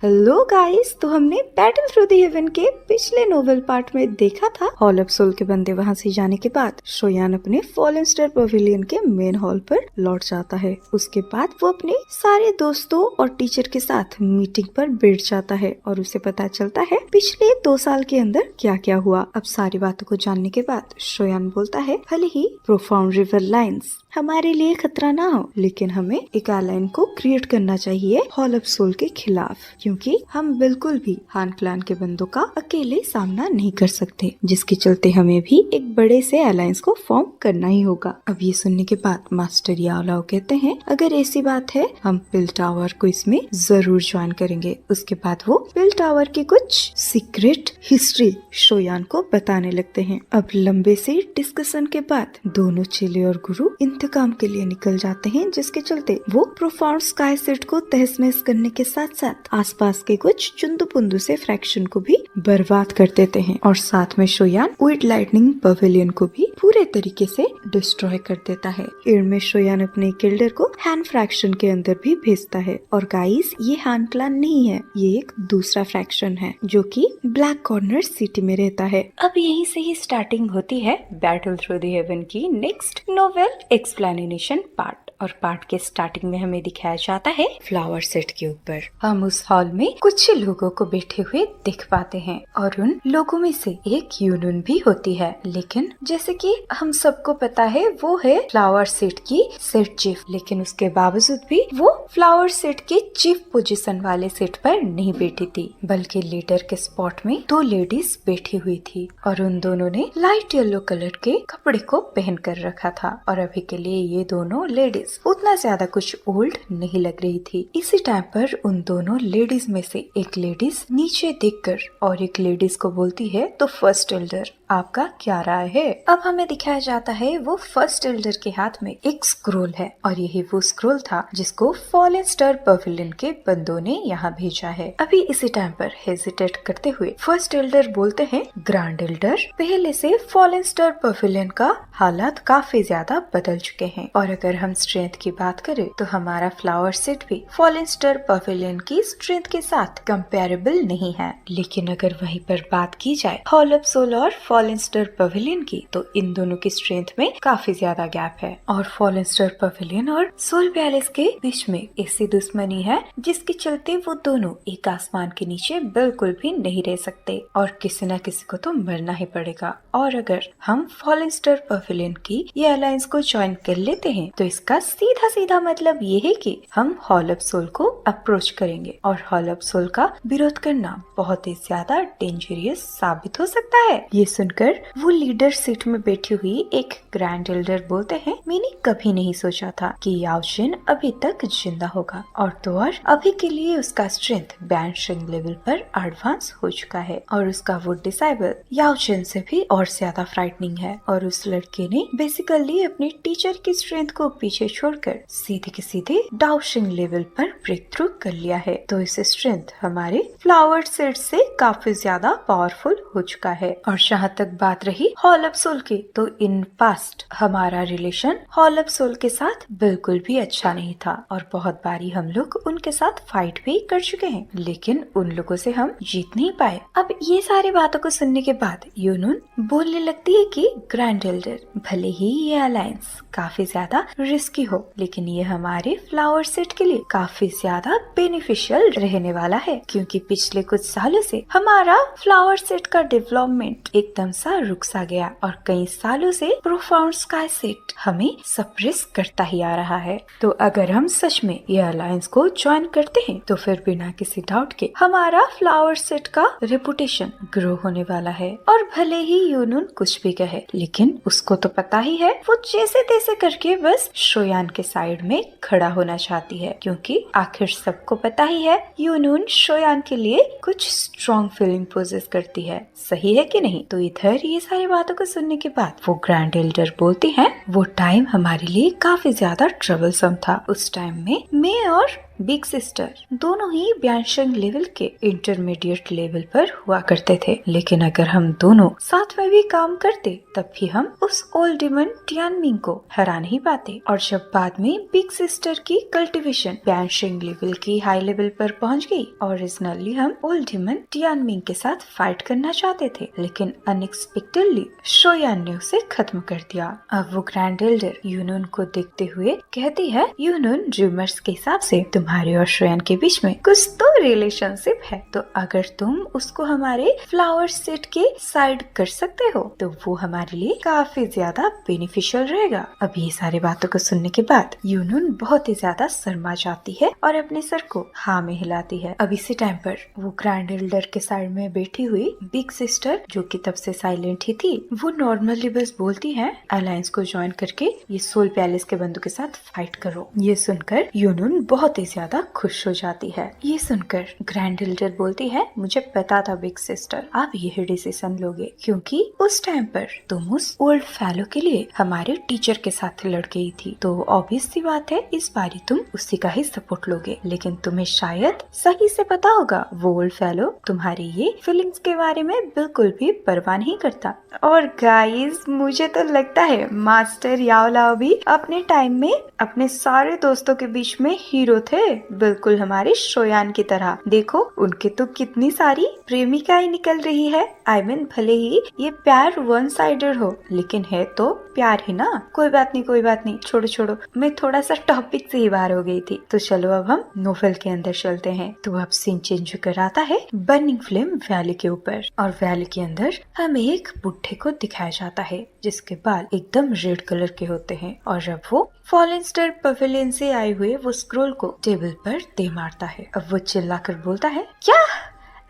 Hello guys, तो हमने battle through the haven के पिछले नोवेल पार्ट में देखा था हॉल ऑफ सोल के बंदे वहां से जाने के बाद शोयान अपने फॉलन स्टार पवेलियन के मेन हॉल पर लौट जाता है। उसके बाद वो अपने सारे दोस्तों और टीचर के साथ मीटिंग पर बैठ जाता है और उसे पता चलता है पिछले 2 साल के अंदर क्या क्या हुआ। अब सारी बातों को जानने के बाद शोयान बोलता है, भले ही प्रोफाउंड रिवर लाइन्स हमारे लिए खतरा ना हो, लेकिन हमें एक एलाइन को क्रिएट करना चाहिए हॉल ऑफ सोल के खिलाफ, क्योंकि हम बिल्कुल भी हान क्लान के बंदों का अकेले सामना नहीं कर सकते, जिसके चलते हमें भी एक बड़े से अलायंस को फॉर्म करना ही होगा। अब ये सुनने के बाद मास्टर याओलाओ कहते हैं, अगर ऐसी बात है हम पिल टावर को इसमें जरूर ज्वाइन करेंगे। उसके बाद वो पिल टावर की कुछ सीक्रेट हिस्ट्री शोयान को बताने लगते हैं। अब लंबे से डिस्कशन के बाद दोनों चेले और गुरु इंतकाम के लिए निकल जाते हैं, जिसके चलते वो प्रोफाउंड स्काई सेट को तहस नहस करने के साथ साथ आसपास के कुछ चुंदू पुंदू से फ्रैक्शन को भी बर्बाद कर देते हैं और साथ में शोयान विड लाइटनिंग पवेलियन को भी पूरे तरीके से डिस्ट्रॉय कर देता है। एंड में शोयान अपने किल्डर को हैन फ्रैक्शन के अंदर भी भेजता है। और गाइस, ये हान क्लान नहीं है, ये एक दूसरा फ्रैक्शन है जो कि ब्लैक कॉर्नर सिटी में रहता है। अब यहीं से ही स्टार्टिंग होती है बैटल थ्रू द हेवन की नेक्स्ट नोवेल एक्सप्लेनेशन पार्ट। और पार्ट के स्टार्टिंग में हमें दिखाया जाता है फ्लावर सेट के ऊपर हम उस हॉल में कुछ लोगों को बैठे हुए देख पाते हैं और उन लोगों में से एक यूनुन भी होती है। लेकिन जैसे कि हम सबको पता है वो है फ्लावर सेट की सेट चीफ, लेकिन उसके बावजूद भी वो फ्लावर सेट के चीफ पोजीशन वाले सेट पर नहीं बैठी थी, बल्कि लीडर के स्पॉट में 2 लेडीज बैठी हुई थी और उन दोनों ने लाइट येलो कलर के कपड़े को पहन कर रखा था। और अभी के लिए ये दोनों लेडीज उतना ज्यादा कुछ ओल्ड नहीं लग रही थी। इसी टाइम पर उन दोनों लेडीज में से एक लेडीज नीचे देखकर और एक लेडीज को बोलती है, तो फर्स्ट एल्डर आपका क्या राय है? अब हमें दिखाया जाता है वो फर्स्ट एल्डर के हाथ में एक स्क्रोल है और यही वो स्क्रोल था जिसको फॉलन स्टार पवेलियन के बंदों ने यहाँ भेजा है। अभी इसी टाइम पर हेजिटेट करते हुए फर्स्ट एल्डर बोलते हैं, ग्रैंड एल्डर, पहले से फॉलन स्टार पवेलियन का हालात काफी ज्यादा बदल चुके हैं और अगर हम स्ट्रेंथ की बात करें तो हमारा फ्लावर सेट भी फॉलन स्टार पवेलियन की स्ट्रेंथ के साथ कंपेरेबल नहीं है। लेकिन अगर वहीं पर बात की जाए हॉल ऑफ सोल और फॉलन स्टार पवेलियन की, तो इन दोनों की स्ट्रेंथ में काफी ज्यादा गैप है और फॉलन स्टार पवेलियन और सोल पैलेस के बीच में ऐसी दुश्मनी है जिसके चलते वो दोनों एक आसमान के नीचे बिल्कुल भी नहीं रह सकते और किसी न किसी को तो मरना ही पड़ेगा। और अगर हम फॉलन स्टार पवेलियन की ये अलायंस को ज्वाइन कर लेते हैं तो इसका सीधा सीधा मतलब ये है कि हम हॉल ऑफ सोल को अप्रोच करेंगे और हॉल ऑफ सोल का विरोध करना बहुत ही ज्यादा डेंजरियस साबित हो सकता है। ये सुनकर वो लीडर सीट में बैठी हुई एक ग्रैंड एल्डर बोलते हैं, मैंने कभी नहीं सोचा था कि याओ जिन अभी तक जिंदा होगा और तो और अभी के लिए उसका स्ट्रेंथ बैंशिंग लेवल पर एडवांस हो चुका है और उसका वो डिसाइबल याओ जिन से भी और ज्यादा फ्राइटनिंग है और उस लड़के ने बेसिकली अपनी टीचर की स्ट्रेंथ को पीछे छोड़कर सीधे के सीधे डाउशिंग लेवल पर ब्रेक थ्रू कर लिया है। तो इस स्ट्रेंथ हमारे फ्लावर सेट से काफी ज्यादा पावरफुल हो चुका है। और जहाँ तक बात रही हॉल ऑफ सोल की, तो इन पास्ट हमारा रिलेशन हॉल ऑफ सोल के साथ बिल्कुल भी अच्छा नहीं था और बहुत बारी हम लोग उनके साथ फाइट भी कर चुके हैं, लेकिन उन लोगों से हम जीत नहीं पाए। अब ये सारी बातों को सुनने के बाद यूनुन बोलने लगती है कि ग्रैंड एल्डर, भले ही ये अलायंस काफी ज्यादा रिस्की हो, लेकिन ये हमारे फ्लावर सेट के लिए काफी ज्यादा बेनिफिशियल रहने वाला है, क्योंकि पिछले कुछ सालों से हमारा फ्लावर सेट का डेवलपमेंट एकदम सा रुक सा गया और कई सालों से प्रोफाउंड स्काई सेट हमें सप्रेस करता ही आ रहा है। तो अगर हम सच में ये अलायंस को ज्वाइन करते हैं तो फिर बिना किसी डाउट के हमारा फ्लावर सेट का रेपुटेशन ग्रो होने वाला है। और भले ही यूनुन कुछ भी कहे, लेकिन उसको तो पता ही है वो जैसे तैसे करके बस शोयान के साइड में खड़ा होना चाहती है, क्योंकि आखिर सबको पता ही है यूनुन शोयान के लिए कुछ स्ट्रॉन्ग फीलिंग पोजेस करती है, सही है कि नहीं? तो इधर ये सारी बातों को सुनने के बाद वो ग्रैंड एल्डर बोलती हैं, वो टाइम हमारे लिए काफी ज्यादा ट्रबलसम था। उस टाइम में मैं और बिग सिस्टर दोनों ही ब्यांशंग लेवल के इंटरमीडिएट लेवल पर हुआ करते थे, लेकिन अगर हम दोनों साथ में भी काम करते तब भी हम उस ओल्ड डिमन टियानमिंग को हरा नहीं पाते। और जब बाद में बिग सिस्टर की कल्टीवेशन ब्यांशंग लेवल की हाई लेवल पर पहुंच गई, ओरिजिनली हम ओल्ड डिमन टियानमिंग के साथ फाइट करना चाहते थे, लेकिन अनएक्सपेक्टेडली शोयान ने उसे खत्म कर दिया। अब वो ग्रैंड एल्डर यूनुन को देखते हुए कहती है, यूनुन रूमर्स के हिसाब से तुम्हारे और शोयान के बीच में कुछ तो रिलेशनशिप है, तो अगर तुम उसको हमारे फ्लावर सेट के साइड कर सकते हो तो वो हमारे लिए काफी ज्यादा बेनिफिशियल रहेगा। अब ये सारी बातों को सुनने के बाद यूनुन बहुत ही ज्यादा शर्मा जाती है और अपने सर को हाँ में हिलाती है। अब इसी टाइम पर वो ग्रैंड एल्डर के साइड में बैठी हुई बिग सिस्टर, जो कि तब से साइलेंट ही थी, वो नॉर्मली बस बोलती है, अलायंस को ज्वाइन करके ये सोल पैलेस के बंदों के साथ फाइट करो। ये सुनकर यूनुन बहुत ही ज्यादा खुश हो जाती है। ये सुनकर ग्रैंड एल्डर बोलती है, मुझे पता था बिग सिस्टर आप यही डिसीजन लोगे, क्योंकि उस टाइम पर तुम उस ओल्ड फेलो के लिए हमारे टीचर के साथ लड़ गई थी, तो ऑब्वियस सी बात है इस बारी तुम उसी का ही सपोर्ट लोगे। लेकिन तुम्हें शायद सही से पता होगा वो ओल्ड फेलो तुम्हारी ये फीलिंग्स के बारे में बिल्कुल भी परवाह नहीं करता। और गाइस मुझे तो लगता है मास्टर याओ लाओ भी अपने टाइम में अपने सारे दोस्तों के बीच में हीरो थे, बिल्कुल हमारे शोयान की तरह। देखो उनके तो कितनी सारी प्रेमिकाएं निकल रही है। आई मीन भले ही ये प्यार वन साइडेड हो, लेकिन है तो प्यार ही ना। कोई बात नहीं, छोड़ो, मैं थोड़ा सा टॉपिक से ही बाहर हो गई थी। तो चलो अब हम नोवेल के अंदर चलते हैं। तो अब सीन चेंज कर आता है बर्निंग फ्लेम वैली के ऊपर, और वैली के अंदर हमें एक बुढ़े को दिखाया जाता है जिसके बाल एकदम रेड कलर के होते हैं, और अब वो फॉलन स्टार पवेलियन से आए हुए वो स्क्रोल को टेबल पर दे मारता है। अब वो चिल्लाकर बोलता है, क्या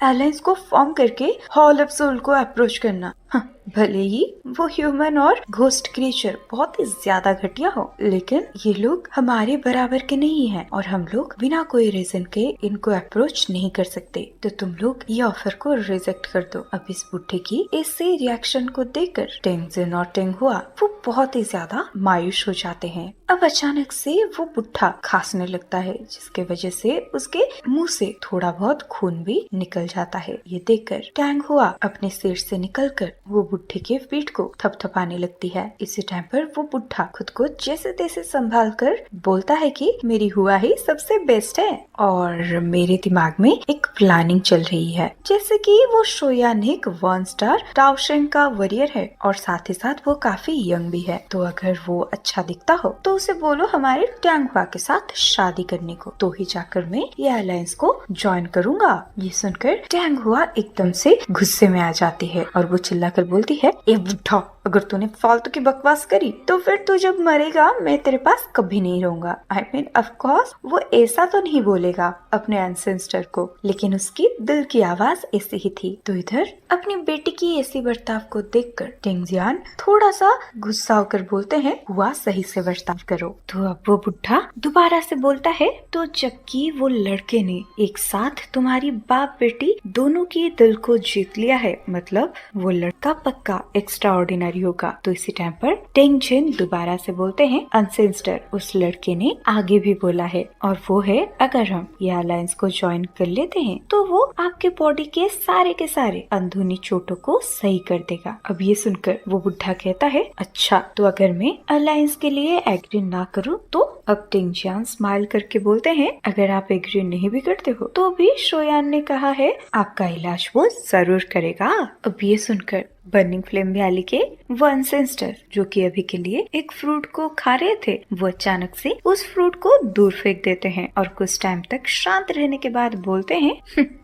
अलायंस को फॉर्म करके हॉल ऑफ सोल को अप्रोच करना। हाँ, भले ही वो ह्यूमन और घोस्ट क्रिएचर बहुत ही ज्यादा घटिया हो, लेकिन ये लोग हमारे बराबर के नहीं हैं और हम लोग बिना कोई रीजन के इनको अप्रोच नहीं कर सकते, तो तुम लोग ये ऑफर को रिजेक्ट कर दो। अब इस बुढ़े की ऐसे रिएक्शन को देखकर टेंगजिन और टेंगहुआ वो बहुत ही ज्यादा मायूस हो जाते हैं। अब अचानक से वो बुढ़ा खांसने लगता है, जिसके वजह से उसके मुंह से थोड़ा बहुत खून भी निकल जाता है। ये देखकर टेंगहुआ अपने सिर से निकलकर वो बुढ़े के पीठ को थपथपाने लगती है। इसी टाइम पर वो बुढ़ा खुद को जैसे तैसे संभाल कर बोलता है कि मेरी हुआ ही सबसे बेस्ट है और मेरे दिमाग में एक प्लानिंग चल रही है, जैसे कि वो शोयान एक 1 स्टार टाओशेंग का वॉरियर है और साथ ही साथ वो काफी यंग भी है, तो अगर वो अच्छा दिखता हो तो उसे बोलो हमारे टेंगहुआ के साथ शादी करने को, तो ही जाकर मैं ये अलायंस को ज्वाइन करूंगा। ये सुनकर टेंगहुआ एकदम से गुस्से में आ जाती है और वो चिल्लाकर बोलती है, ए बुढ़ा, अगर तूने फालतू की बकवास करी तो फिर तू जब मरेगा मैं तेरे पास कभी नहीं रहूंगा। आई मीन ऑफ कोर्स वो ऐसा तो नहीं बोलेगा अपने एंसेस्टर को, लेकिन उसकी दिल की आवाज ऐसी ही थी। तो इधर अपनी बेटी की ऐसी बर्ताव को देखकर टेंगजियान थोड़ा सा गुस्सा होकर बोलते हैं, हुआ सही से बर्ताव करो। तो अब वो बुढ़ा दोबारा से बोलता है, तो जबकि वो लड़के ने एक साथ तुम्हारी बाप बेटी दोनों की दिल को जीत लिया है, मतलब वो लड़का पक्का एक्स्ट्रा ऑर्डिनरी होगा। तो इसी टाइम पर टेंगजिन दोबारा से बोलते हैं, अनसेंस्टर उस लड़के ने आगे भी बोला है, और वो है अगर हम ये अलायंस को ज्वाइन कर लेते हैं तो वो आपके बॉडी के सारे अंदरूनी चोटों को सही कर देगा। अब ये सुनकर वो बुढ़ा कहता है, अच्छा तो अगर मैं अलायंस के लिए एग्री ना करूँ तो? अब टेंगजियान स्माइल करके बोलते हैं, अगर आप एग्री नहीं भी करते हो तो भी शोयान ने कहा है आपका इलाज वो जरूर करेगा। अब ये सुनकर बर्निंग फ्लेम वैली के वो एंसेस्टर जो कि अभी के लिए एक फ्रूट को खा रहे थे, वो अचानक से उस फ्रूट को दूर फेंक देते हैं और कुछ टाइम तक शांत रहने के बाद बोलते हैं,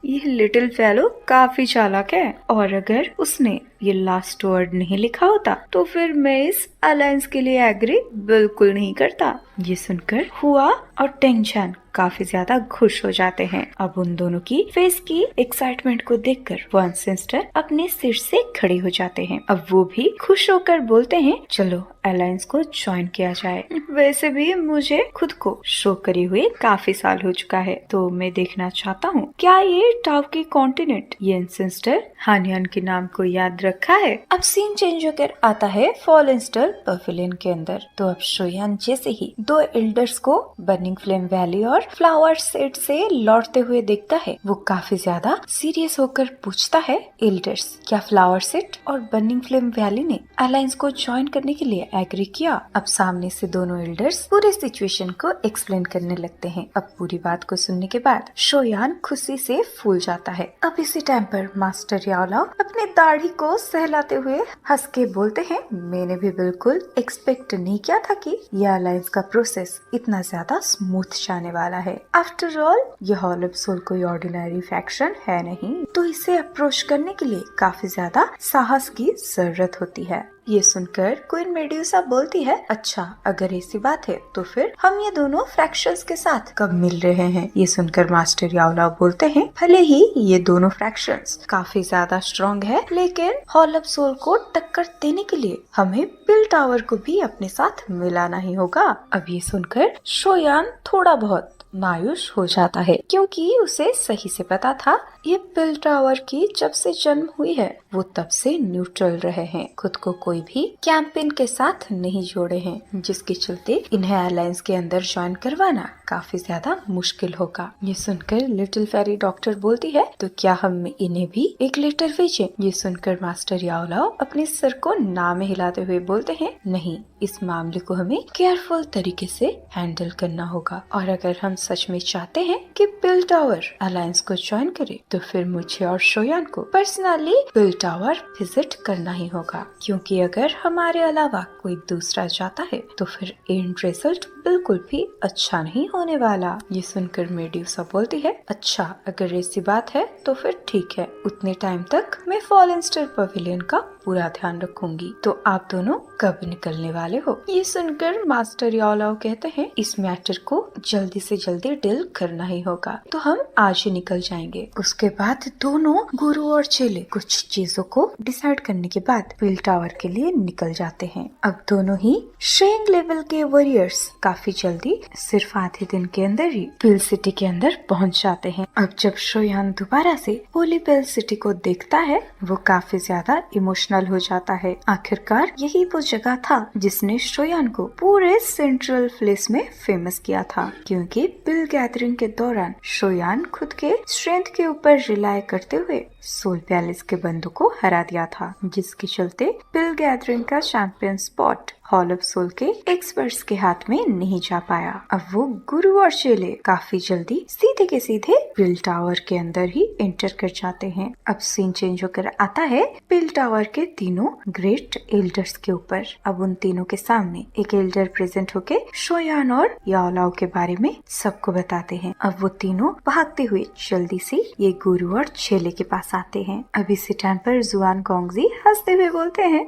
ये लिटिल फेलो काफी चालाक है और अगर उसने ये लास्ट वर्ड नहीं लिखा होता तो फिर मैं इस अलायंस के लिए एग्री बिल्कुल नहीं करता। ये सुनकर हुआ और टेंगजियान काफी ज्यादा खुश हो जाते हैं। अब उन दोनों की फेस की एक्साइटमेंट को देखकर वो एंसेस्टर अपने सिर से खड़े हो जाते हैं। अब वो भी खुश होकर बोलते हैं, चलो अलायंस को ज्वाइन किया जाए। वैसे भी मुझे खुद को शो करे हुए काफी साल हो चुका है, तो मैं देखना चाहता हूँ क्या ये टाव की कॉन्टिनेंट ये एंसेस्टर हानियान के नाम को याद रखा है। अब सीन चेंज होकर आता है फॉलन स्टार पवेलियन के अंदर। तो अब शोयान जैसे ही दो एल्डर्स को बर्निंग फ्लेम वैली और फ्लावर सेट से लौटते हुए देखता है, वो काफी ज्यादा सीरियस होकर पूछता है, एल्डर्स, क्या फ्लावर सेट और बर्निंग फ्लेम वैली ने अलायंस को ज्वाइन करने के लिए एग्री किया? अब सामने से दोनों एल्डर्स पूरे सिचुएशन को एक्सप्लेन करने लगते हैं। अब पूरी बात को सुनने के बाद शोयान खुशी से फूल जाता है। अब इसी टाइम पर मास्टर याओलाओ अपनी दाढ़ी को सहलाते हुए हंस के बोलते हैं, मैंने भी बिल्कुल एक्सपेक्ट नहीं किया था कि यह अलायंस का प्रोसेस इतना ज्यादा स्मूथ जाने वाला है। आफ्टर ऑल ये हॉल ऑफ सोल कोई ऑर्डिनरी फैक्शन है नहीं, तो इसे अप्रोच करने के लिए काफी ज्यादा साहस की जरूरत होती है। ये सुनकर क्वीन मेड्यूसा बोलती है, अच्छा अगर ऐसी बात है तो फिर हम ये दोनों फ्रैक्शंस के साथ कब मिल रहे हैं? ये सुनकर मास्टर याओलाओ बोलते हैं, भले ही ये दोनों फ्रैक्शंस काफी ज्यादा स्ट्रॉन्ग है, लेकिन हॉल ऑफ सोल को टक्कर देने के लिए हमें पिल टावर को भी अपने साथ मिलाना ही होगा। अब ये सुनकर शोयान थोड़ा बहुत मायूस हो जाता है, क्योंकि उसे सही से पता था ये पिल टावर की जब से जन्म हुई है वो तब से न्यूट्रल रहे हैं, खुद को कोई भी कैंपेन के साथ नहीं जोड़े हैं, जिसके चलते इन्हें अलायंस के अंदर ज्वाइन करवाना काफी ज्यादा मुश्किल होगा। ये सुनकर लिटिल फेरी डॉक्टर बोलती है, तो क्या हम इन्हें भी एक लेटर भेजें? ये सुनकर मास्टर याओलाओ अपने सर को ना में हिलाते हुए बोलते हैं, नहीं, इस मामले को हमें केयरफुल तरीके से हैंडल करना होगा, और अगर हम सच में चाहते हैं कि पिल टावर अलायंस को ज्वाइन करे तो फिर मुझे और शोयान को पर्सनली पिल टावर विजिट करना ही होगा, क्योंकि अगर हमारे अलावा कोई दूसरा जाता है तो फिर एंड रिजल्ट बिल्कुल भी अच्छा नहीं होने वाला। ये सुनकर मेड्यूसा बोलती है, अच्छा अगर ऐसी बात है तो फिर ठीक है, उतने टाइम तक मैं फॉलन स्टार पवेलियन का पूरा ध्यान रखूंगी। तो आप दोनों कब निकलने वाले हो? ये सुनकर मास्टर याओलाओ कहते हैं, इस मैटर को जल्दी से जल्दी डील करना ही होगा, तो हम आज ही निकल जाएंगे। उसके बाद दोनों गुरु और चेले कुछ चीजों को डिसाइड करने के बाद पिल टावर के लिए निकल जाते हैं। अब दोनों ही शेंग लेवल के वॉरियर्स काफी जल्दी, सिर्फ आधे दिन के अंदर ही पिल सिटी के अंदर पहुंच जाते हैं। अब जब शोयान दोबारा से होली पिल सिटी को देखता है, वो काफी ज्यादा इमोशनल हो जाता है। आखिरकार यही वो जगह था जिसने शोयान को पूरे सेंट्रल प्लेस में फेमस किया था, क्योंकि पिल गैदरिंग के दौरान शोयान खुद के स्ट्रेंथ के ऊपर रिलाय करते हुए सोल पैलेस के बंदों को हरा दिया था, जिसके चलते पिल गैदरिंग का champion spot hall of soul के एक्सपर्ट्स के हाथ में नहीं जा पाया। अब वो गुरु और चेले काफी जल्दी सीधे के सीधे पिल टावर के अंदर ही एंटर कर जाते हैं। अब सीन चेंज होकर आता है पिल टावर के तीनों ग्रेट एल्डर्स के ऊपर। अब उन तीनों के सामने एक एल्डर प्रेजेंट होके शोयान और याओलाओ के बारे में सबको बताते हैं। अब वो तीनों भागते हुए जल्दी से ये गुरु और चेले के पास आते हैं। अब इसी टाइम पर जुआन कोंगजी हंसते हुए बोलते हैं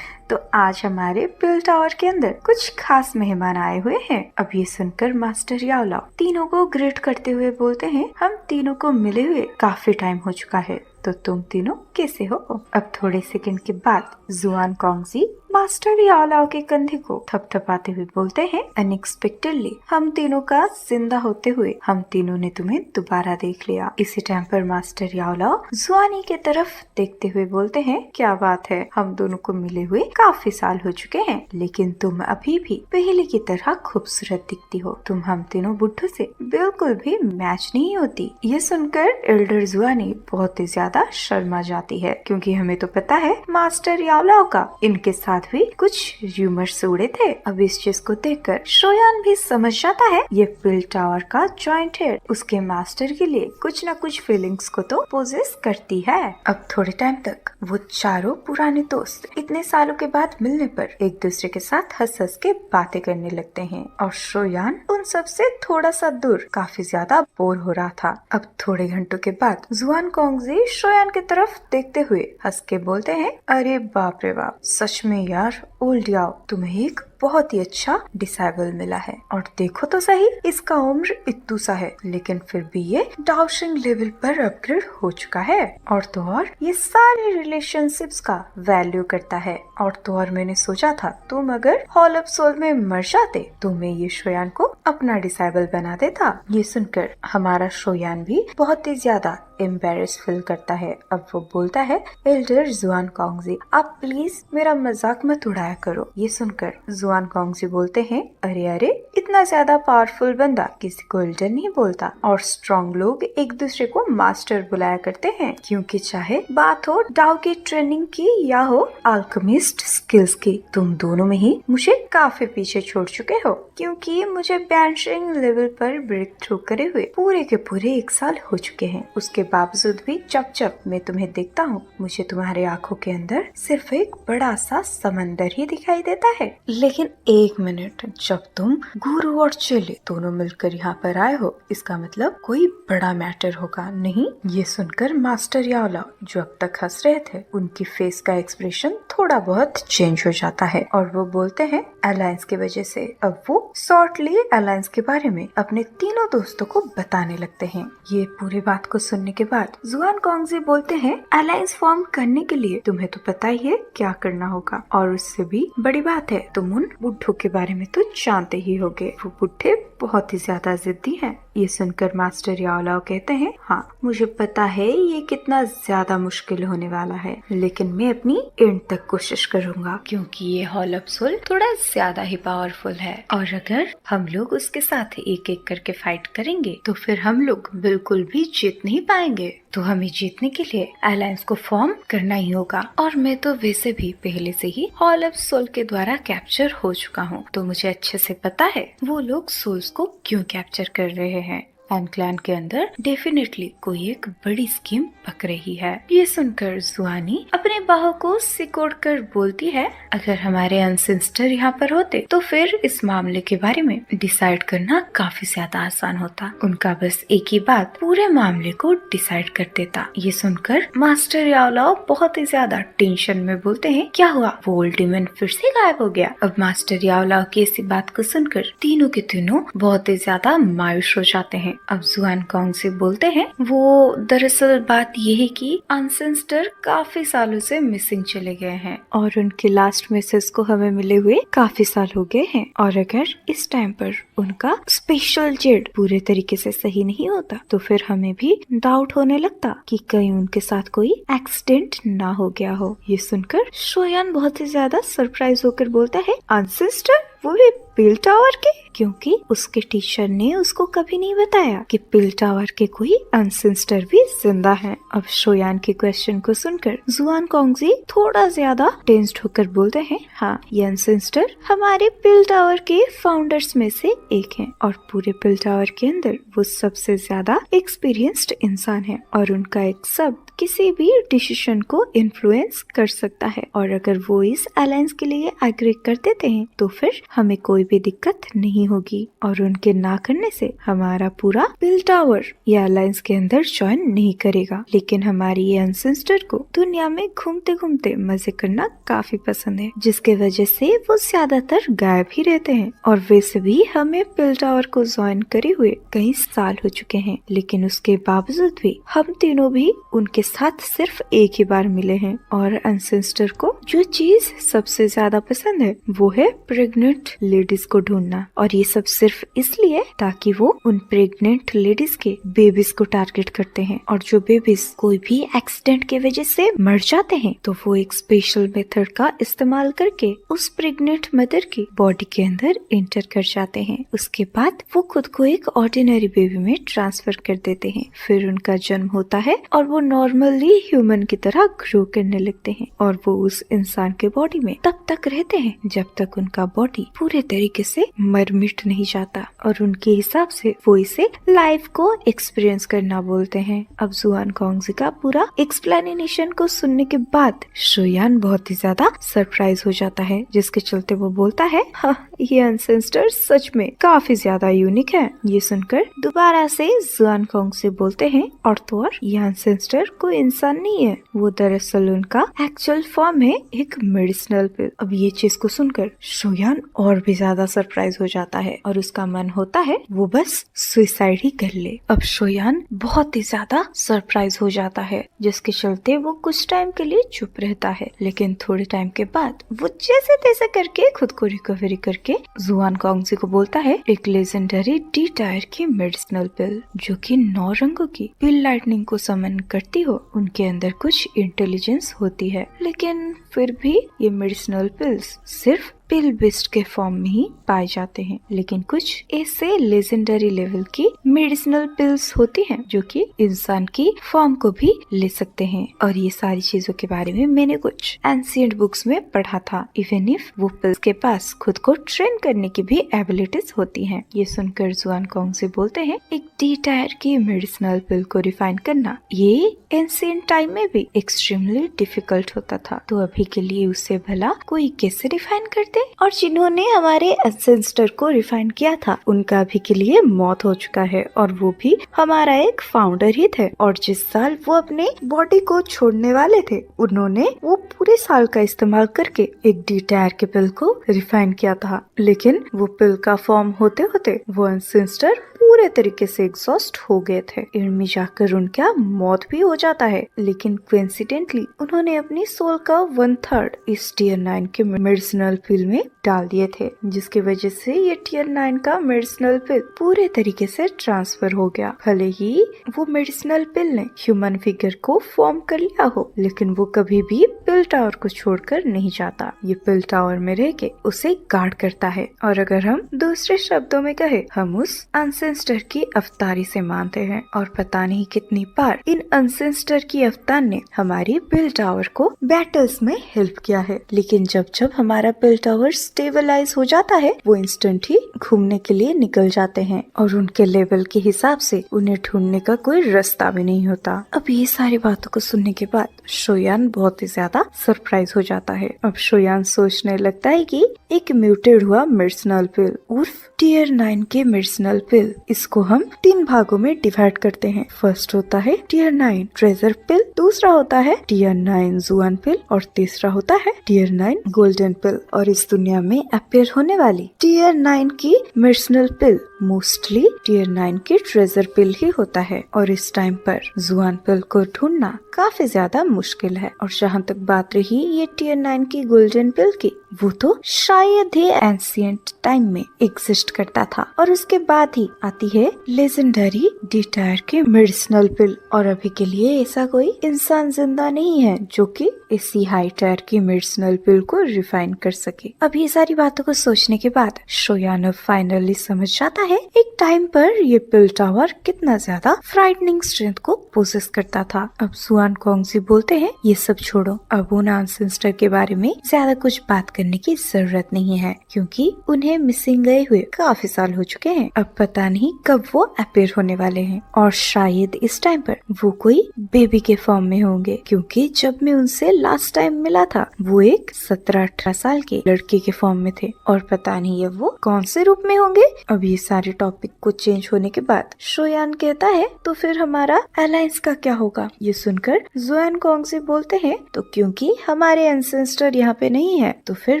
तो आज हमारे पिल टावर के अंदर कुछ खास मेहमान आए हुए हैं। अब ये सुनकर मास्टर याओलाओ तीनों को ग्रेट करते हुए बोलते हैं, हम तीनों को मिले हुए काफी टाइम हो चुका है, तो तुम तीनों कैसे हो? अब थोड़े सेकंड के बाद जुआन कोंगजी मास्टर याओलाओ के कंधे को थपथपाते हुए बोलते हैं, अनएक्सपेक्टेडली हम तीनों का जिंदा होते हुए हम तीनों ने तुम्हें दोबारा देख लिया। इसी टाइम पर मास्टर याओलाओ जुआनी के तरफ देखते हुए बोलते हैं, क्या बात है, हम दोनों को मिले हुए काफी साल हो चुके हैं, लेकिन तुम अभी भी पहले की तरह खूबसूरत दिखती हो। तुम हम तीनों बुढ़ों से बिल्कुल भी मैच नहीं होती। ये सुनकर एल्डर जुआनी बहुत ही ज्यादा शर्मा जाती है, क्योंकि हमें तो पता है मास्टर याओलाओ का इनके साथ भी कुछ रूमर्स उड़े थे। अब इस चीज को देखकर शोयान भी समझ जाता है ये पिल टावर का जॉइंट हेड उसके मास्टर के लिए कुछ न कुछ फीलिंग्स को तो पोजेस करती है। अब थोड़े टाइम तक वो चारों पुराने दोस्त इतने सालों के बाद मिलने पर एक दूसरे के साथ हंस हंस के बातें करने लगते हैं, और शोयान उन सब से थोड़ा सा दूर काफी ज्यादा बोर हो रहा था। अब थोड़े घंटों के बाद जुआन कोंगजी शोयान की तरफ देखते हुए हंस के बोलते हैं, अरे बाप रे बाप, सच में यार ओल्ड याओ, तुम्हें एक बहुत ही अच्छा डिसाइबल मिला है, और देखो तो सही इसका उम्र इतू सा है, लेकिन फिर भी ये डाउशिंग लेवल पर अपग्रेड हो चुका है, और तो और ये सारे रिलेशनशिप्स का वैल्यू करता है। और तो और मैंने सोचा था तुम अगर हॉल ऑफ सोल में मर जाते तो मैं ये शोयान को अपना डिसाइबल बना देता। ये सुनकर हमारा शोयान भी बहुत ही ज्यादा एम्बेरस फील करता है। अब वो बोलता है, एल्डर जुआन कॉन्गजी, आप प्लीज मेरा मजाक मत उड़ाया करो। ये सुनकर जुआन कॉन्गजी बोलते हैं, अरे अरे, इतना ज्यादा पावरफुल बंदा किसी को एल्डर नहीं बोलता, और स्ट्रॉन्ग लोग एक दूसरे को मास्टर बुलाया करते हैं, क्योंकि चाहे बात हो डाउ की ट्रेनिंग की या हो अल्केमिस्ट स्किल्स की, तुम दोनों में ही मुझे काफी पीछे छोड़ चुके हो, क्योंकि मुझे बैंशिंग लेवल पर ब्रेक थ्रू करे हुए पूरे के पूरे 1 साल हो चुके हैं। उसके बावजूद भी जब जब मैं तुम्हें देखता हूँ, मुझे तुम्हारे आंखों के अंदर सिर्फ एक बड़ा सा समंदर ही दिखाई देता है। लेकिन 1 मिनट, जब तुम गुरु और चेले दोनों मिलकर यहाँ पर आए हो, इसका मतलब कोई बड़ा मैटर होगा, नहीं? ये सुनकर मास्टर याओला, जो अब तक हंस रहे थे, उनकी फेस का एक्सप्रेशन थोड़ा बहुत चेंज हो जाता है और वो बोलते हैं, अलायंस की वजह से। अब वो शॉर्टली अलायंस के बारे में अपने तीनों दोस्तों को बताने लगते हैं। ये पूरी बात को सुनने के बाद जुआन कॉन्गजी बोलते हैं, अलायंस फॉर्म करने के लिए तुम्हें तो पता ही है क्या करना होगा, और उससे भी बड़ी बात है, तुम उन बुढ़ों के बारे में तो जानते ही होगे। वो बुढ़े बहुत ही ज्यादा जिद्दी हैं। ये सुनकर मास्टर याओलाओ कहते हैं, हाँ मुझे पता है ये कितना ज्यादा मुश्किल होने वाला है, लेकिन मैं अपनी एंड तक कोशिश करूंगा, क्योंकि ये हॉलअपसोल थोड़ा ज्यादा ही पावरफुल है, और अगर हम लोग उसके साथ एक एक करके फाइट करेंगे तो फिर हम लोग बिल्कुल भी जीत नहीं पाएंगे। तो हमें जीतने के लिए अलायंस को फॉर्म करना ही होगा, और मैं तो वैसे भी पहले से ही हॉलअपसोल के द्वारा कैप्चर हो चुका हूँ, तो मुझे अच्छे से पता है वो लोग सोल्स को क्यों कैप्चर कर रहे हैं। एंड क्लैन के अंदर डेफिनेटली कोई एक बड़ी स्कीम पक रही है। ये सुनकर जुआनी अपने बाहों को सिकोड़ कर बोलती है, अगर हमारे अनसेंस्टर यहाँ पर होते तो फिर इस मामले के बारे में डिसाइड करना काफी ज्यादा आसान होता। उनका बस एक ही बात पूरे मामले को डिसाइड कर देता। ये सुनकर मास्टर याओलाओ बहुत ही ज्यादा टेंशन में बोलते हैं, क्या हुआ, वो ओल्ड डीमन फिर से गायब हो गया? अब मास्टर याओलाओ की इसी बात को सुनकर तीनों के तीनों बहुत ही ज्यादा मायूस हो जाते हैं। अब जुआन कॉन्गजी बोलते हैं, वो दरअसल बात ये है कि अनसेंस्टर काफी सालों से मिसिंग चले गए हैं, और उनके लास्ट मैसेज को हमें मिले हुए काफी साल हो गए हैं, और अगर इस टाइम पर उनका स्पेशल जेड पूरे तरीके से सही नहीं होता तो फिर हमें भी डाउट होने लगता कि कहीं उनके साथ कोई एक्सीडेंट ना हो गया हो। ये सुनकर शोयान बहुत ही ज्यादा सरप्राइज होकर बोलता है, अनसेंस्टर, वो भी पिल टावर के? क्योंकि उसके टीचर ने उसको कभी नहीं बताया कि पिल टावर के कोई अनसेंस्टर भी जिंदा हैं। अब शोयान के क्वेश्चन को सुनकर जुआन कॉन्गजी थोड़ा ज्यादा टेंस्ड होकर बोलते हैं, हाँ ये अनसेंस्टर हमारे पिल टावर के फाउंडर्स में से एक हैं, और पूरे पिल टावर के अंदर वो सबसे ज्यादा एक्सपीरियंस्ड इंसान है, और उनका एक शब्द किसी भी डिसीजन को इन्फ्लुएंस कर सकता है, और अगर वो इस अलायंस के लिए एग्री कर देते हैं तो फिर हमें कोई भी दिक्कत नहीं होगी, और उनके ना करने से हमारा पूरा पिल टावर या अलायंस के अंदर ज्वाइन नहीं करेगा। लेकिन हमारी ये अनसेंस्टर को दुनिया में घूमते घूमते मजे करना काफी पसंद है, जिसके वजह से वो ज्यादातर गायब ही रहते हैं, और वैसे भी हमें पिल टावर को ज्वाइन करे हुए कई साल हो चुके हैं, लेकिन उसके बावजूद भी हम तीनों भी उनके साथ सिर्फ एक ही बार मिले हैं। और अनसेंस्टर को जो चीज सबसे ज्यादा पसंद है वो है प्रेग्नेंट लेडीज को ढूंढना, और ये सब सिर्फ इसलिए ताकि वो उन प्रेग्नेंट लेडीज के बेबीज को टारगेट करते हैं, और जो बेबीज कोई भी एक्सीडेंट के वजह से मर जाते हैं तो वो एक स्पेशल मेथड का इस्तेमाल करके उस प्रेग्नेंट मदर की बॉडी के अंदर एंटर कर जाते हैं। उसके बाद वो खुद को एक ऑर्डिनरी बेबी में ट्रांसफर कर देते हैं। फिर उनका जन्म होता है और वो नॉर्मली ह्यूमन की तरह ग्रो करने लगते हैं, और वो उस इंसान के बॉडी में तब तक रहते हैं जब तक उनका बॉडी पूरे तरीके से मर मिट नहीं जाता, और उनके हिसाब से वो इसे लाइफ को एक्सपीरियंस करना बोलते हैं। अब जुआन कॉन्गजी का पूरा एक्सप्लेनेशन को सुनने के बाद शोयान बहुत ही ज्यादा सरप्राइज हो जाता है, जिसके चलते वो बोलता है, हाँ ये अनसेंस्टर सच में काफी ज्यादा यूनिक है। ये सुनकर दोबारा से जुआन कॉन्गजी बोलते हैं, और तो और ये अनसेंस्टर कोई इंसान नहीं है, वो दरअसल उनका एक्चुअल फॉर्म है एक मेडिसिनल पिल। अब ये चीज को सुनकर शोयान और भी ज्यादा सरप्राइज हो जाता है और उसका मन होता है वो बस सुसाइड ही कर ले। अब शोयान बहुत ही ज्यादा सरप्राइज हो जाता है, जिसके चलते वो कुछ टाइम के लिए चुप रहता है, लेकिन थोड़े टाइम के बाद वो जैसे तैसे करके खुद को रिकवरी करके जुआन कॉन्गजी को बोलता है एक लेजेंडरी डी टायर की मेडिसिनल पिल जो कि 9 रंगों की पिल लाइटनिंग को समन करती हो, उनके अंदर कुछ इंटेलिजेंस होती है, लेकिन फिर भी ये मेडिसिनल पिल्स सिर्फ पिल बेस्ड के फॉर्म में ही पाए जाते हैं। लेकिन कुछ ऐसे लेजेंडरी लेवल की मेडिसिनल पिल्स होती हैं जो कि इंसान की फॉर्म को भी ले सकते हैं, और ये सारी चीजों के बारे में मैंने कुछ एंशिएंट बुक्स में पढ़ा था। इवन इफ वो पिल्स के पास खुद को ट्रेन करने की भी एबिलिटीज होती हैं। ये सुनकर जुआन कॉन्गजी बोलते हैं एक डी टायर की मेडिसिनल पिल को रिफाइन करना ये एंशिएंट टाइम में भी एक्सट्रीमली डिफिकल्ट होता था, तो अभी के लिए उसे भला कोई कैसे रिफाइन करते। और जिन्होंने हमारे एंसेस्टर को रिफाइन किया था उनका अभी के लिए मौत हो चुका है, और वो भी हमारा एक फाउंडर ही थे, और जिस साल वो अपने बॉडी को छोड़ने वाले थे उन्होंने वो पूरे साल का इस्तेमाल करके एक डी टायर के पिल को रिफाइन किया था, लेकिन वो पिल का फॉर्म होते होते वो एंसेस्टर पूरे तरीके से एग्जॉस्ट हो गए थे। एंड में जाकर उनका मौत भी हो जाता है, लेकिन कोइंसिडेंटली उन्होंने अपनी सोल का 1/3 इस टियर 9 के मेडिसिनल पिल में डाल दिए थे, जिसकी वजह से ये टियर 9 का मेडिसिनल पिल पूरे तरीके से ट्रांसफर हो गया। भले ही वो मेडिसिनल पिल ने ह्यूमन फिगर को फॉर्म कर लिया हो, लेकिन वो कभी भी पिल टावर को छोड़कर नहीं जाता। ये पिल टावर में रह के उसे गार्ड करता है, और अगर हम दूसरे शब्दों में कहे हम उस एंसेस्टर की अवतारी से मानते हैं, और पता नहीं कितनी बार इन एंसेस्टर की अवतार ने हमारी पिल टावर को बैटल्स में हेल्प किया है, लेकिन जब जब हमारा पिल टावर स्टेबलाइज हो जाता है वो इंस्टेंट ही घूमने के लिए निकल जाते हैं, और उनके लेवल के हिसाब से उन्हें ढूंढने का कोई रास्ता भी नहीं होता। अब ये सारी बातों को सुनने के बाद शोयान बहुत ही ज्यादा सरप्राइज हो जाता है। अब शोयान सोचने लगता है कि एक म्यूटेड हुआ मेडिसिनल पिल उर्फ टियर 9 के मेडिसिनल पिल, इसको हम 3 भागों में डिवाइड करते हैं। फर्स्ट होता है टियर 9 ट्रेजर पिल, दूसरा होता है टियर 9 जुआन पिल, और तीसरा होता है टियर 9 गोल्डन पिल। और इस दुनिया में अपीयर होने वाली टियर 9 की मेडिसिनल पिल मोस्टली टियर 9 की ट्रेजर पिल ही होता है, और इस टाइम पर जुआन पिल को ढूंढना काफी ज्यादा मुश्किल है। और जहाँ तक बात रही ये टियर 9 की गोल्डन पिल की, वो तो शायद ही एंशिएंट टाइम में एग्जिस्ट करता था, और उसके बाद ही आती है लेजेंडरी डी टायर की मेडिसिनल पिल, और अभी के लिए ऐसा कोई इंसान जिंदा नहीं है जो कि इसी हाई टायर की मेडिसिनल पिल को रिफाइन कर सके। अब ये सारी बातों को सोचने के बाद शोयान फाइनली समझ जाता है एक टाइम पर ये पिल टावर कितना ज्यादा फ्राइटनिंग स्ट्रेंथ को पोसेस करता था। अब जुआन कॉन्गजी बोलते हैं ये सब छोड़ो, अब उन एंसेस्टर के बारे में ज्यादा कुछ बात करने की जरूरत नहीं है, क्योंकि उन्हें मिसिंग गए हुए काफी साल हो चुके हैं। अब पता नहीं कब वो अपीयर होने वाले हैं, और शायद इस टाइम पर वो कोई बेबी के फॉर्म में होंगे, क्योंकि जब मैं उनसे लास्ट टाइम मिला था वो एक 17-18 साल के लड़के के फॉर्म में थे, और पता नहीं है वो कौन से रूप में होंगे। अब ये सारे टॉपिक को चेंज होने के बाद शोयान कहता है तो फिर हमारा अलायंस का क्या होगा। ये सुनकर जुआन कॉन्गजी बोलते हैं तो क्योंकि हमारे एंसेस्टर यहाँ पे नहीं है, तो फिर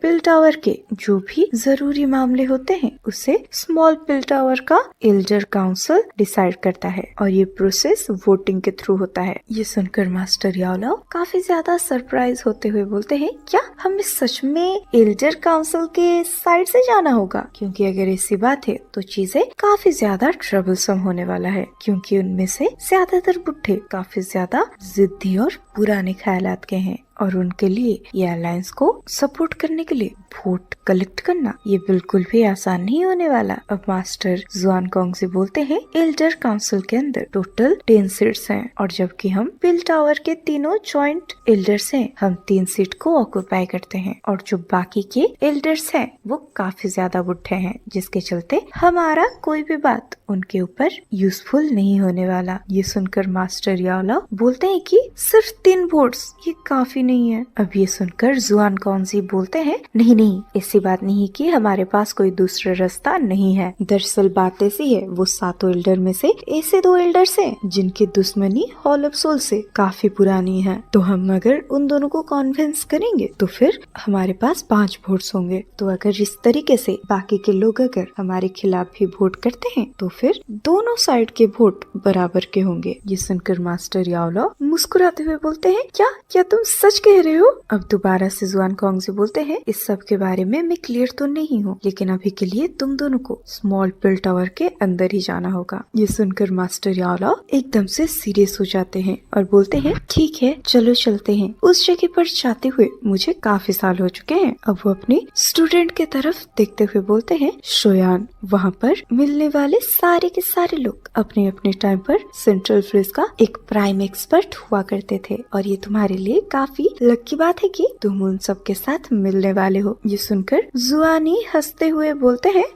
पिल टावर के जो भी जरूरी मामले होते हैं उसे स्मॉल पिल टावर का एल्डर काउंसिल डिसाइड करता है, और ये प्रोसेस वोटिंग के थ्रू होता है। ये सुनकर मास्टर याओलाओ काफी ज्यादा सरप्राइज होते हुए बोलते हैं क्या हमें सच में एल्डर काउंसिल के साइड से जाना होगा, क्योंकि अगर ऐसी बात है तो चीजें काफी ज्यादा ट्रबलसम होने वाला है, क्योंकि उनमें से ज्यादातर बुढ़े काफी ज्यादा जिद्दी और पुराने ख्यालात के हैं, और उनके लिए ये अलायंस को सपोर्ट करने के लिए वोट कलेक्ट करना ये बिल्कुल भी आसान नहीं होने वाला। अब मास्टर जुआन कॉन्गजी बोलते हैं एल्डर काउंसिल के अंदर टोटल 10 सीट्स हैं, और जबकि हम पिल टावर के तीनों जॉइंट एल्डर्स हैं, हम 3 सीट को ऑक्यूपाई करते हैं, और जो बाकी के एल्डर्स हैं वो काफी ज्यादा बुढ़े हैं, जिसके चलते हमारा कोई भी बात उनके ऊपर यूजफुल नहीं होने वाला। ये सुनकर मास्टर याओलाओ बोलते हैं कि सिर्फ 3 वोट्स ये काफी नहीं है। अब ये सुनकर जुआन कौनजी बोलते हैं, नहीं नहीं, ऐसी बात नहीं कि हमारे पास कोई दूसरा रास्ता नहीं है। दरअसल बात ऐसी है, वो 7 एल्डर में से ऐसे 2 एल्डर्स हैं जिनकी दुश्मनी हॉल ऑफ सोल से काफी पुरानी है। तो हम अगर उन दोनों को कॉन्विंस करेंगे तो फिर हमारे पास 5 वोट्स होंगे। तो अगर इस तरीके से बाकी के लोग अगर हमारे खिलाफ भी वोट करते हैं तो फिर दोनों साइड के वोट बराबर के होंगे। ये सुनकर मास्टर याओला मुस्कुराते हुए बोलते हैं, क्या क्या तुम सच कह रहे हो? अब दोबारा से जुआन कॉन्गजी बोलते हैं, इस सब के बारे में मैं क्लियर तो नहीं हूँ, लेकिन अभी के लिए तुम दोनों को स्मॉल पिल टावर के अंदर ही जाना होगा। ये सुनकर मास्टर याओला एकदम से सीरियस हो जाते हैं और बोलते हैं, ठीक है चलो चलते हैं। उस जगह पर जाते हुए मुझे काफी साल हो चुके हैं। अब वो अपने स्टूडेंट के तरफ देखते हुए बोलते हैं, शोयान, वहाँ पर मिलने वाले सारे के सारे लोग अपने अपने टाइम पर सेंट्रल फ्रिज का एक प्राइम एक्सपर्ट हुआ करते थे और ये तुम्हारे लिए काफी लकी बात है कि तुम उन सब के साथ मिलने वाले हो। ये सुनकर जुआनी हंसते हुए बोलते हैं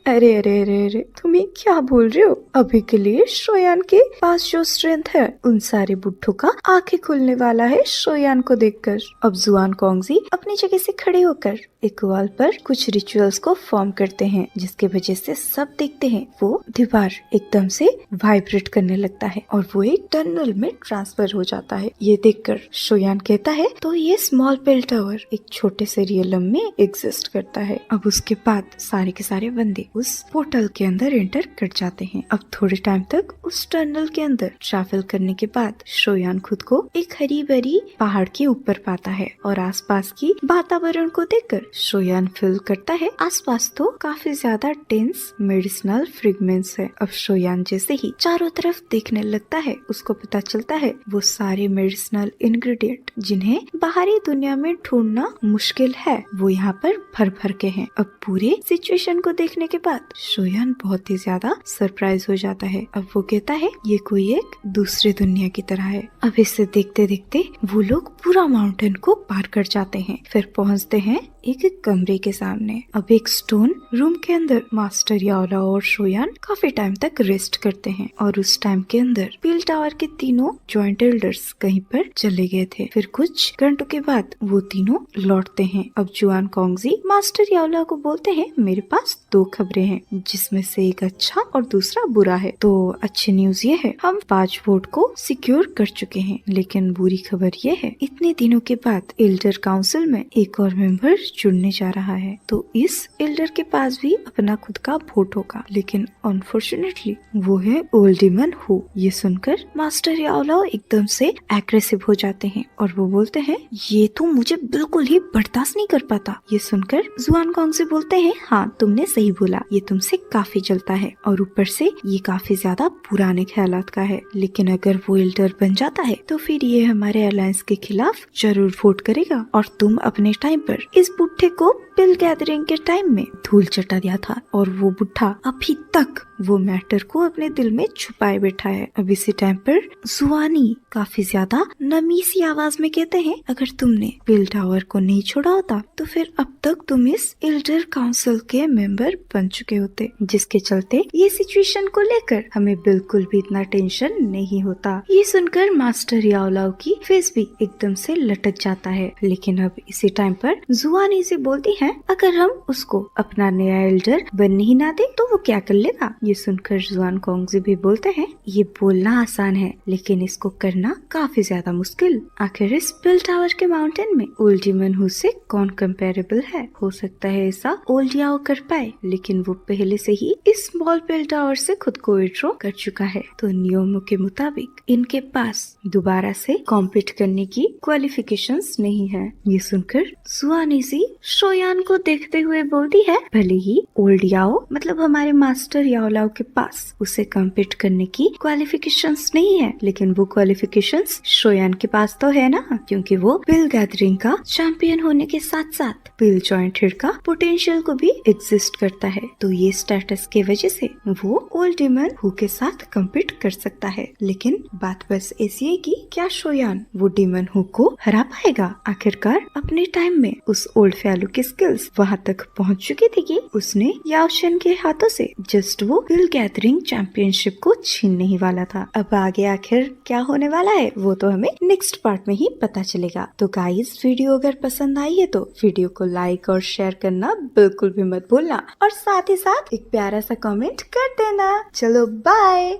अरे अरे अरे अरे, तुम ये क्या बोल रहे हो? अभी के लिए शोयान के पास जो स्ट्रेंथ है उन सारे बुढ़ों का आंखें खुलने वाला है शोयान को देखकर। अब जुआन कॉन्गजी अपनी जगह से खड़े होकर एक वॉल पर कुछ रिचुअल्स को फॉर्म करते हैं, जिसके वजह से सब देखते हैं वो दीवार एकदम से वाइब्रेट करने लगता है और वो एक टनल में ट्रांसफर हो जाता है। ये देखकर शोयान कहता है, तो ये स्मॉल बेल टावर एक छोटे से रियलम में एग्जिस्ट करता है। अब उसके बाद सारे के सारे बंदे उस पोर्टल के अंदर एंटर कर जाते हैं। अब थोड़े टाइम तक उस टनल के अंदर ट्रैवल करने के बाद शोयान खुद को एक हरी भरी पहाड़ के ऊपर पाता है और आसपास की वातावरण को देखकर शोयान फील करता है आसपास तो काफी ज्यादा टेंस मेडिसिनल फ्रेगमेंट्स है। अब शोयान जैसे ही चारों तरफ देखने लगता है, उसको पता चलता है वो सारे मेडिसिनल इंग्रेडिएंट जिन्हें बाहरी दुनिया में ढूंढना मुश्किल है वो यहाँ पर भर भर के हैं। अब पूरे सिचुएशन को देखने के बाद शोयान बहुत ही ज्यादा सरप्राइज हो जाता है। अब वो कहता है ये कोई एक दूसरी दुनिया की तरह है। अब इसे देखते देखते वो लोग पूरा माउंटेन को पार कर जाते हैं, फिर पहुँचते हैं एक कमरे के सामने। अब एक स्टोन रूम के अंदर मास्टर याओला और शोयान काफी टाइम तक रेस्ट करते हैं और उस टाइम के अंदर पील टावर के तीनों जॉइंट एल्डर्स कहीं पर चले गए थे। फिर कुछ घंटों के बाद वो तीनों लौटते हैं। अब जुआन कॉन्गजी मास्टर याओला को बोलते हैं, मेरे पास 2 खबरें हैं, जिसमें से एक अच्छा और दूसरा बुरा है। तो अच्छी न्यूज ये है, हम 5 वोट को सिक्योर कर चुके हैं, लेकिन बुरी खबर ये है, इतने दिनों के बाद एल्डर काउंसिल में एक और मेंबर जुड़ने जा रहा है। तो इस एल्डर के पास भी अपना खुद का वोट होगा, लेकिन अनफॉर्चुनेटली वो है ओल्ड डीमन हु। ये सुनकर मास्टर याओला एकदम से एग्रेसिव हो जाते हैं और वो बोलते हैं, ये तो मुझे बिल्कुल ही बर्दाश्त नहीं कर पाता। ये सुनकर जुआन कॉन्गजी बोलते हैं, हाँ तुमने सही बोला, ये तुमसे काफी जलता है और ऊपर से ये काफी ज्यादा पुराने ख्यालात का है, लेकिन अगर वो एल्डर बन जाता है तो फिर ये हमारे अलायंस के खिलाफ जरूर वोट करेगा और तुम अपने टाइम पर इस बुढ़े को पिल गैदरिंग के टाइम में धूल चटा दिया था और वो बुढ़ा अभी तक वो मैटर को अपने दिल में छुपाए बैठा है। अब इसी टाइम पर जुआनी काफी ज्यादा नमी सी आवाज में कहते हैं, अगर तुमने पिल टावर को नहीं छोड़ा होता तो फिर अब तक तुम इस एल्डर काउंसिल के मेंबर बन चुके होते, जिसके चलते ये सिचुएशन को लेकर हमें बिल्कुल भी इतना टेंशन नहीं होता। ये सुनकर मास्टर याओलाओ की फेस भी एकदम से लटक जाता है, लेकिन अब इसी टाइम पर जुआनी से बोलती है, अगर हम उसको अपना नया एल्डर बनने ही ना दे तो वो क्या कर लेगा। ये सुनकर जुआन कॉन्गजी भी बोलते हैं, ये बोलना आसान है लेकिन इसको करना काफी ज्यादा मुश्किल। आखिर इस पिल टावर के माउंटेन में ओल्ड डीमन हु से कौन कंपेरेबल है। हो सकता है ऐसा ओल्ड याओ कर पाए, लेकिन वो पहले से ही इस स्मॉल पिल टावर से खुद को विड्रॉ कर चुका है, तो नियमों के मुताबिक इनके पास दोबारा से कॉम्पीट करने की क्वालिफिकेशंस नहीं है। ये सुनकर जुआनी सी शोयान को देखते हुए बोलती है, भले ही ओल्ड याओ मतलब हमारे मास्टर याओलाओ के पास उसे कम्पीट करने की क्वालिफिकेशंस नहीं है, लेकिन वो क्वालिफिकेशंस शोयान के पास तो है ना, क्योंकि वो पिल गैदरिंग का चैंपियन होने के साथ साथ पिल जॉइंट हेड का पोटेंशियल को भी एग्जिस्ट करता है। तो ये स्टेटस के वजह से वो ओल्ड डीमन हु के साथ कम्पीट कर सकता है। लेकिन बात बस ऐसी है कि क्या शोयान वो डीमन हु को हरा पाएगा। आखिरकार अपने टाइम में उस ओल्ड फैलुकिस स्किल्स वहाँ तक पहुँच चुकी थी कि उसने याओशन के हाथों से जस्ट वो हिल गैदरिंग चैंपियनशिप को छीनने ही वाला था। अब आगे आखिर क्या होने वाला है वो तो हमें नेक्स्ट पार्ट में ही पता चलेगा। तो गाइस, वीडियो अगर पसंद आई है तो वीडियो को लाइक और शेयर करना बिल्कुल भी मत भूलना और साथ ही साथ एक प्यारा सा कमेंट कर देना। चलो बाय।